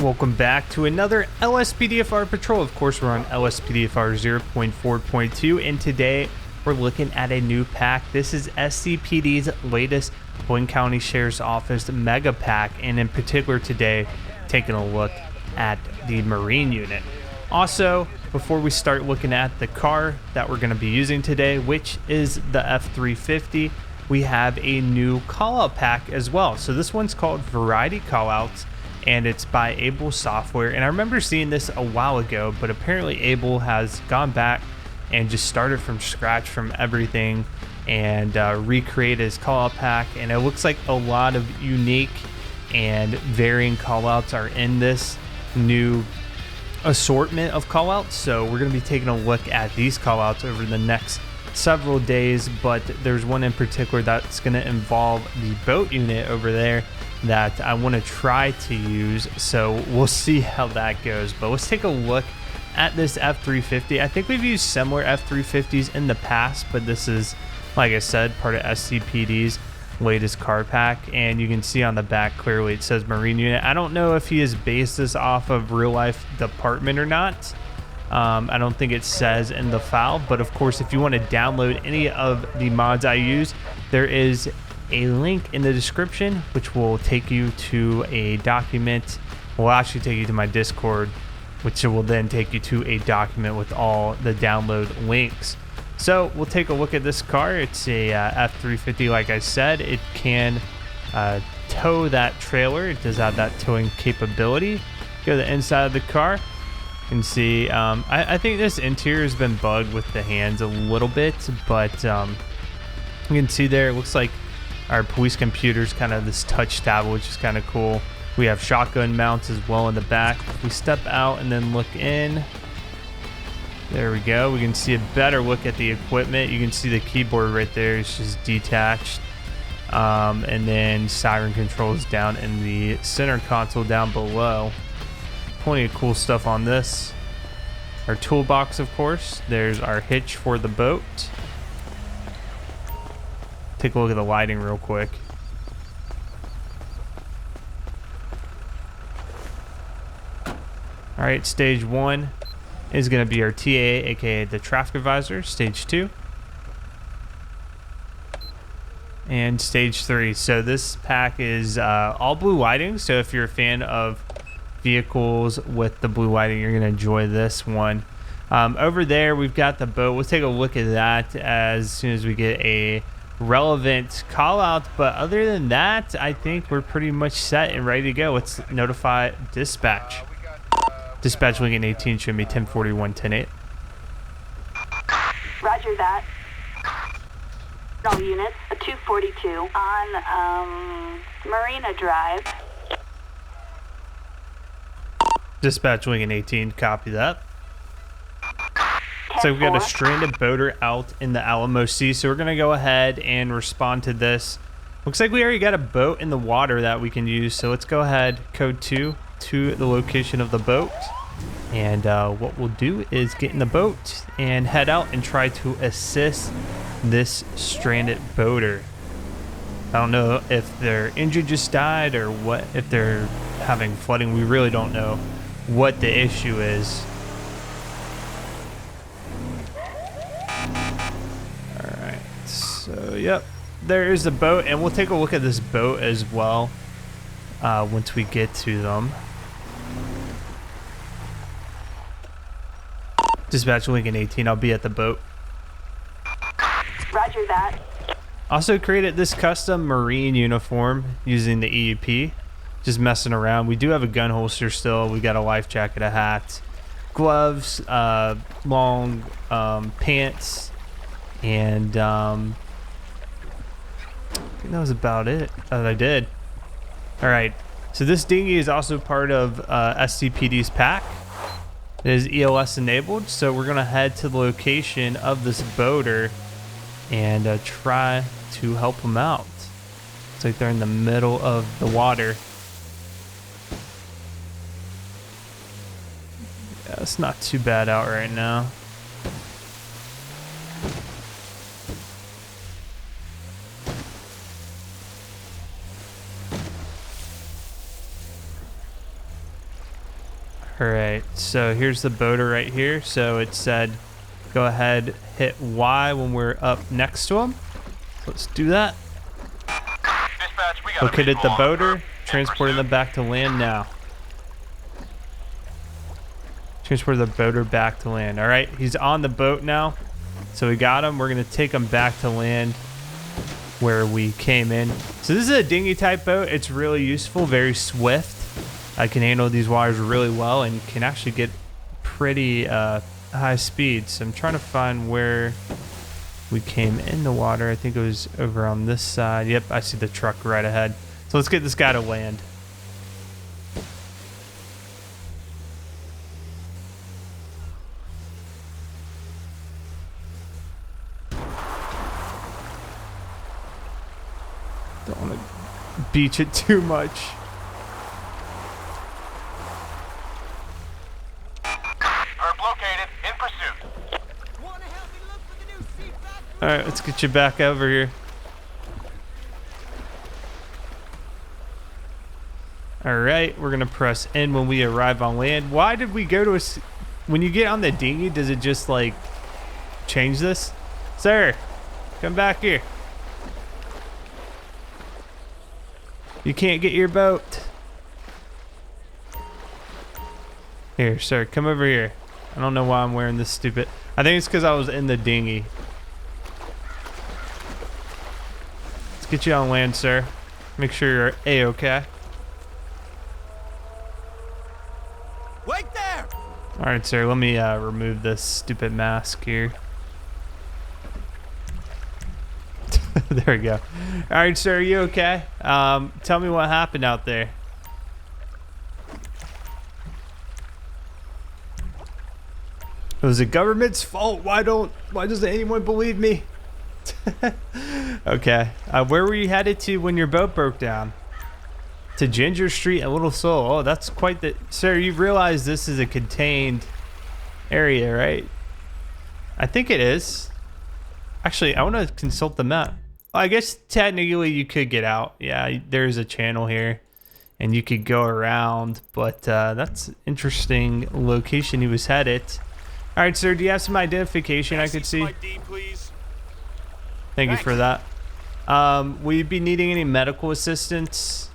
Welcome back to another LSPDFR patrol. Of course, we're on LSPDFR 0.4.2, and today we're looking at a new pack. This is SCPD's latest Blaine County Sheriff's Office mega pack, and in particular today, taking a look at the Marine unit. Also, before we start looking at the car that we're going to be using today, which is the F-350, we have a new callout pack as well. So this one's called Variety Callouts, and it's by Able Software. And I remember seeing this a while ago, but apparently Able has gone back and just started from scratch from everything and recreated his callout pack. And it looks like a lot of unique and varying callouts are in this new assortment of callouts. So we're going to be taking a look at these callouts over the next several days, but there's one in particular that's going to involve the boat unit over there that I want to try to use, so we'll see how that goes. But let's take a look at this F-350. I think we've used similar F-350s in the past, but this is, like I said, part of SCPD's latest car pack, and you can see on the back clearly it says Marine unit. I don't know if he has based this off of real life department or not. I don't think it says in the file, but of course, if you want to download any of the mods I use, there is a link in the description which will take you to a document. Will actually take you to my Discord, which will then take you to a document with all the download links. So we'll take a look at this car. It's a F-350, like I said. It can tow that trailer. It does have that towing capability. Go to the inside of the car. You can see, I think this interior has been bugged with the hands a little bit, but you can see there, it looks like our police computer's kind of this touch tab, which is kind of cool. We have shotgun mounts as well in the back. If we step out and then look in, there we go. We can see a better look at the equipment. You can see the keyboard right there. It's just detached. And then siren controls down in the center console down below. Plenty of cool stuff on this. Our toolbox, of course. There's our hitch for the boat. Take a look at the lighting real quick. All right, stage 1 is going to be our TA, aka the traffic advisor. Stage 2 and stage 3. So this pack is all blue lighting. So if you're a fan of vehicles with the blue lighting, you're going to enjoy this one. Over there, we've got the boat. We'll take a look at that as soon as we get a relevant call out, but other than that, I think we're pretty much set and ready to go. Let's notify dispatch. Dispatch Lincoln 18, show me 1041 108. Roger that. All units, a 242 on Marina Drive. Dispatch Lincoln 18, copy that. So we've got a stranded boater out in the Alamo Sea, so we're going to go ahead and respond to this. Looks like we already got a boat in the water that we can use, so let's go ahead, code 2 to the location of the boat. And what we'll do is get in the boat and head out and try to assist this stranded boater. I don't know if their engine just died or what, if they're having flooding. We really don't know what the issue is. So, yep, there is the boat, and we'll take a look at this boat as well once we get to them. Dispatch Lincoln 18, I'll be at the boat. Roger that. Also created this custom Marine uniform using the EUP. Just messing around. We do have a gun holster still. We got a life jacket, a hat, gloves, long pants, and I think that was about it that I did. All right, so this dinghy is also part of SCPD's pack. It is ELS enabled, so we're gonna head to the location of this boater and try to help them out. It's like they're in the middle of the water. Yeah, it's not too bad out right now. All right, so here's the boater right here. So it said, go ahead, hit Y when we're up next to him. Let's do that. Dispatch, we got Located the a visual on boater, group. In transporting them pursuit. back to land now. Transport the boater back to land. All right, he's on the boat now. So we got him. We're going to take him back to land where we came in. So this is a dinghy type boat. It's really useful, very swift. I can handle these waters really well and can actually get pretty high speeds. So I'm trying to find where we came in the water. I think it was over on this side. Yep, I see the truck right ahead. So let's get this guy to land. Don't want to beach it too much. Group located. In pursuit. All right, let's get you back over here. All right, we're gonna press N when we arrive on land. Why did we go to when you get on the dinghy, does it just like change this? Sir, come back here. You can't get your boat. Here, sir, come over here. I don't know why I'm wearing this stupid. I think it's because I was in the dinghy. Let's get you on land, sir. Make sure you're A-okay. Wait there! All right, sir, let me remove this stupid mask here. There we go. All right, sir, are you okay? Tell me what happened out there. It was the government's fault. Why doesn't anyone believe me? Okay. Where were you headed to when your boat broke down? To Ginger Street and Little Seoul. Oh, that's quite the... Sir, you realize this is a contained area, right? I think it is. Actually, I want to consult the map. I guess technically you could get out. Yeah, there's a channel here and you could go around, but that's an interesting location he was headed. All right, sir, do you have some identification I could see? ID, please. Thank you for that. Will you be needing any medical assistance?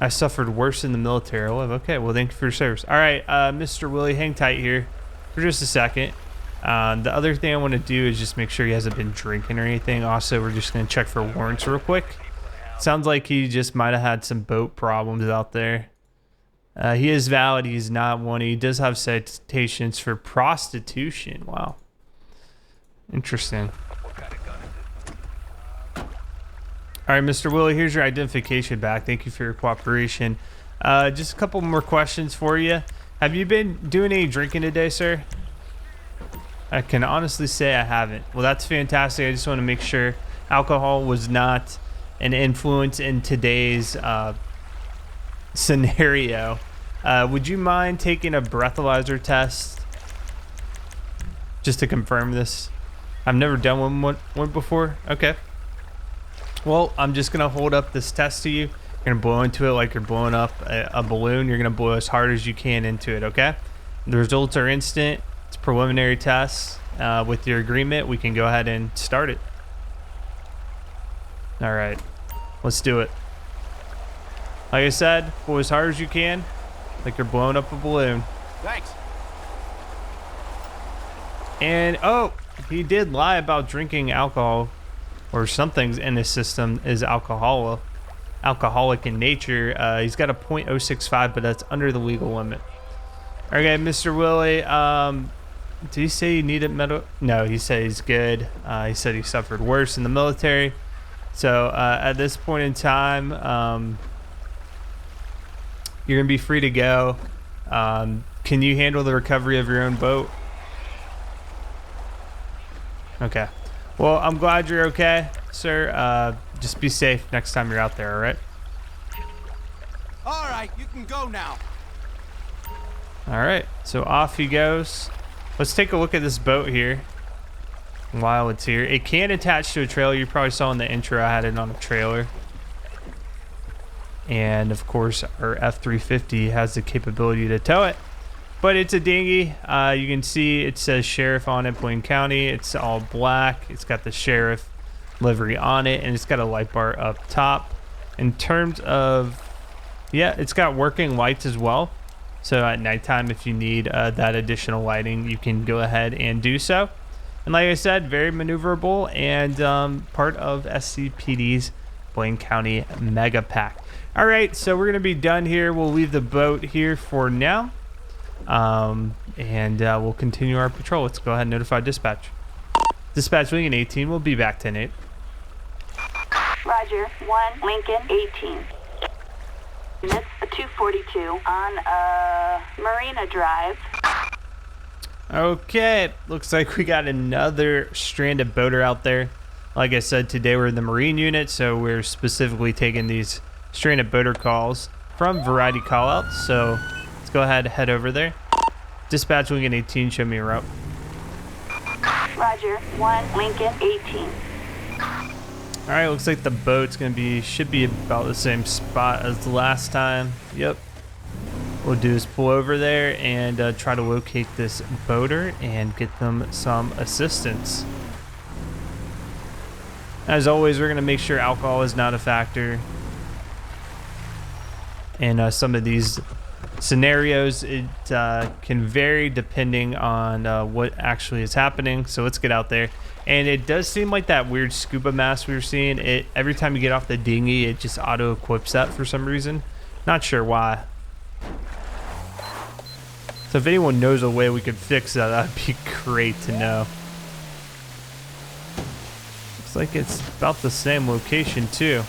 I suffered worse in the military. Oh, okay, well, thank you for your service. All right, Mr. Willie, hang tight here for just a second. The other thing I want to do is just make sure he hasn't been drinking or anything. Also, we're just going to check for warrants real quick. Sounds like he just might have had some boat problems out there. He is valid. He's not one. He does have citations for prostitution. Wow. Interesting. All right, Mr. Willie, here's your identification back. Thank you for your cooperation. Just a couple more questions for you. Have you been doing any drinking today, sir? I can honestly say I haven't. Well, that's fantastic. I just want to make sure alcohol was not an influence in today's scenario. Would you mind taking a breathalyzer test just to confirm this? I've never done one before. Okay. Well, I'm just going to hold up this test to you. You're going to blow into it like you're blowing up a balloon. You're going to blow as hard as you can into it, okay? The results are instant. It's a preliminary test. With your agreement, we can go ahead and start it. All right. Let's do it. Like I said, blow as hard as you can, like you're blowing up a balloon. Thanks. And, oh, he did lie about drinking alcohol. Or something's in his system is alcoholic in nature. He's got a .065, but that's under the legal limit. Okay, Mr. Willie, did he say he needed medical? No, he said he's good. He said he suffered worse in the military. So at this point in time, you're going to be free to go. Can you handle the recovery of your own boat? Okay. Well, I'm glad you're okay, sir. Just be safe next time you're out there, all right? All right, you can go now. All right, so off he goes. Let's take a look at this boat here while it's here. It can attach to a trailer. You probably saw in the intro I had it on a trailer. and of course our F-350 has the capability to tow it. But it's a dinghy. You can see it says sheriff on it, Blaine County. It's all black. It's got the sheriff livery on it, and it's got a light bar up top. In terms of, yeah, it's got working lights as well. So at nighttime, if you need that additional lighting, you can go ahead and do so. And like I said, very maneuverable and part of SCPD's Blaine County Mega Pack. All right, so we're going to be done here. We'll leave the boat here for now. And we'll continue our patrol. Let's go ahead and notify dispatch. Dispatch Lincoln 18, we'll be back 10-8. Roger, 1 Lincoln 18. Units, a 242 on Marina Drive. Okay, looks like we got another stranded boater out there. Like I said, today we're in the Marine unit, so we're specifically taking these stranded boater calls from Variety Callouts. So let's go ahead and head over there. Dispatch Lincoln 18, show me a route. Roger, 1 Lincoln 18. All right, looks like the boat's should be about the same spot as the last time. Yep. What we'll do is pull over there and try to locate this boater and get them some assistance. As always, we're gonna make sure alcohol is not a factor. And some of these scenarios, it can vary depending on what actually is happening. So let's get out there. And it does seem like that weird scuba mask we were seeing. It every time you get off the dinghy, it just auto equips that for some reason. Not sure why. So if anyone knows a way we could fix that, that'd be great to know. Looks like it's about the same location too.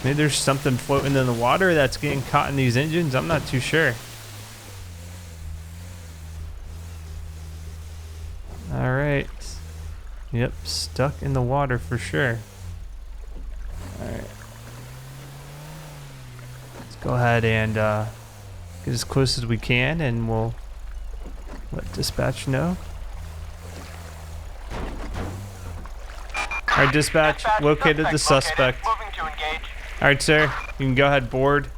Maybe there's something floating in the water that's getting caught in these engines. I'm not too sure. All right. Yep, stuck in the water for sure. All right. Let's go ahead and get as close as we can, and we'll let dispatch know. All right, dispatch, located the suspect. Moving to engage. All right, sir. You can go ahead, board.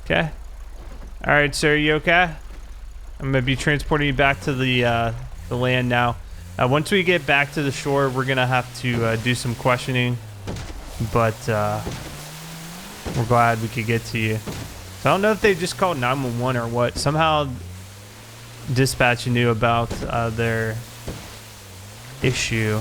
Okay. All right, sir. You okay? I'm gonna be transporting you back to the land now. Once we get back to the shore, we're gonna have to do some questioning, but we're glad we could get to you. So I don't know if they just called 911 or what. Somehow, dispatch knew about their issue.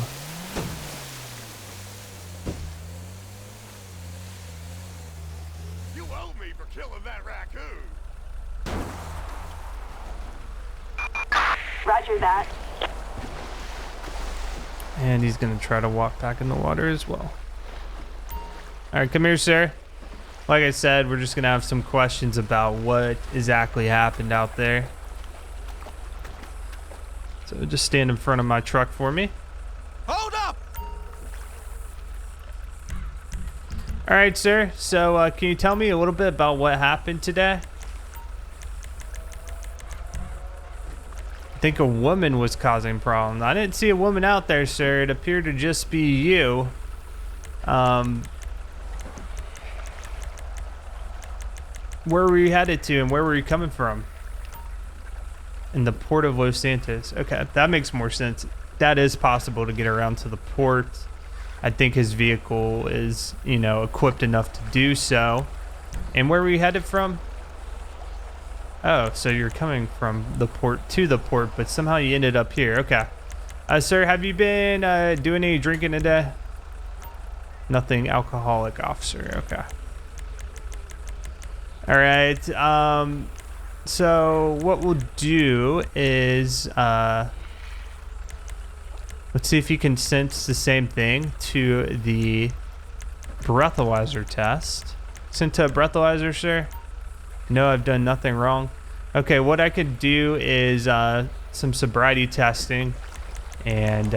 Killing that raccoon. Roger that. And he's gonna try to walk back in the water as well. All right, come here, sir. Like I said, we're just gonna have some questions about what exactly happened out there. So just stand in front of my truck for me. Hold up! All right, sir. So can you tell me a little bit about what happened today? I think a woman was causing problems. I didn't see a woman out there, sir. It appeared to just be you. Where were you headed to, and where were you coming from? In the port of Los Santos. Okay, that makes more sense. That is possible to get around to the port. I think his vehicle is, you know, equipped enough to do so. And where were you headed from? Oh, so you're coming from the port to the port, but somehow you ended up here. Okay. Sir, have you been doing any drinking today? Nothing alcoholic, officer. Okay. All right. So what we'll do is let's see if you can sense the same thing to the breathalyzer test. Sent to a breathalyzer, sir? No, I've done nothing wrong. Okay, what I could do is some sobriety testing, and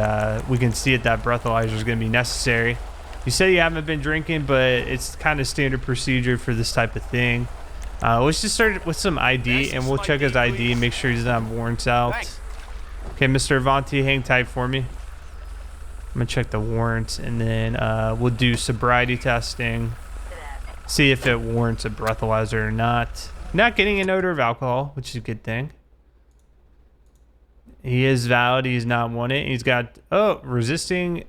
we can see if that breathalyzer is going to be necessary. You say you haven't been drinking, but it's kind of standard procedure for this type of thing. Let's just start with some ID, and we'll check his ID and make sure he doesn't have warrants out. Thanks. Okay, Mr. Avanti, hang tight for me. I'm gonna check the warrants, and then we'll do sobriety testing, see if it warrants a breathalyzer or not. Not getting an odor of alcohol, which is a good thing. He is valid. He's not wanted. He's got resisting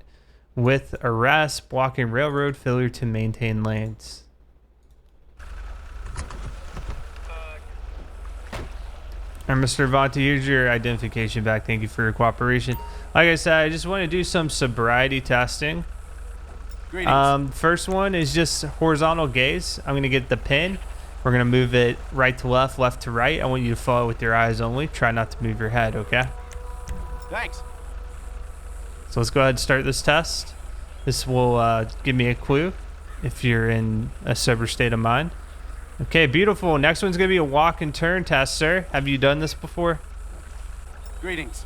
with arrest, blocking railroad, failure to maintain lanes. All right, Mr. Avante, here's your identification back. Thank you for your cooperation. Like I said, I just want to do some sobriety testing. First one is just horizontal gaze. I'm going to get the pin. We're going to move it right to left, left to right. I want you to follow with your eyes only. Try not to move your head, okay? Thanks. So let's go ahead and start this test. This will give me a clue if you're in a sober state of mind. Okay, beautiful. Next one's going to be a walk and turn test, sir. Have you done this before? Greetings.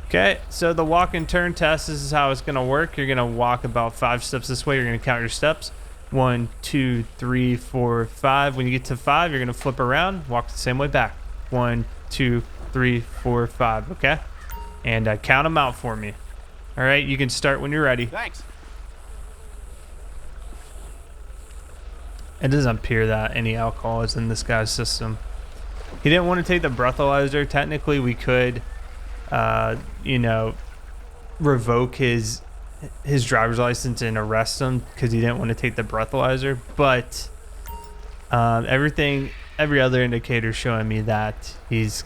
Okay, so the walk and turn test, this is how it's going to work. You're going to walk about 5 steps this way. You're going to count your steps. 1, 2, 3, 4, 5. When you get to 5, you're going to flip around, walk the same way back. 1, 2, 3, 4, 5, okay? And count them out for me. All right, you can start when you're ready. Thanks. It doesn't appear that any alcohol is in this guy's system. He didn't want to take the breathalyzer. Technically, we could, you know, revoke his driver's license and arrest him because he didn't want to take the breathalyzer. But every other indicator is showing me that he's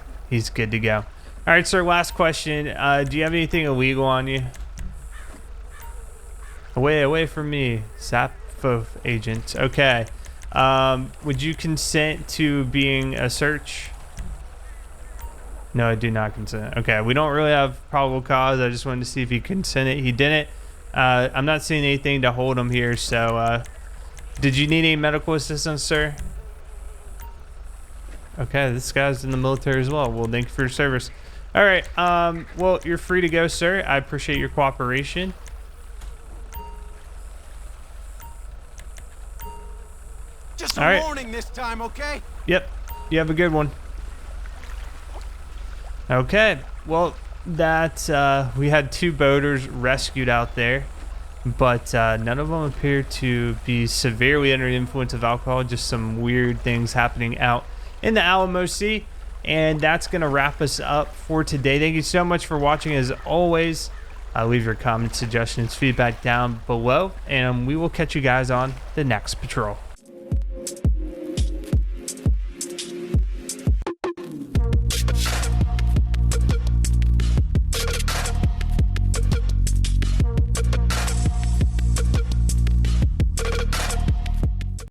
good to go. All right, sir. Last question. Do you have anything illegal on you? Away from me, Sapfo agent. Okay. Would you consent to being a search? No, I do not consent. Okay, we don't really have probable cause. I just wanted to see if he consented. He didn't. I'm not seeing anything to hold him here, so did you need any medical assistance, sir? Okay, this guy's in the military as well. Well, thank you for your service. All right, well, you're free to go, sir. I appreciate your cooperation. Just a All right. warning this time, okay? Yep, you have a good one. Okay, well, we had 2 boaters rescued out there, but none of them appear to be severely under the influence of alcohol. Just some weird things happening out in the Alamo Sea. And that's going to wrap us up for today. Thank you so much for watching. As always, leave your comments, suggestions, feedback down below, and we will catch you guys on the next patrol.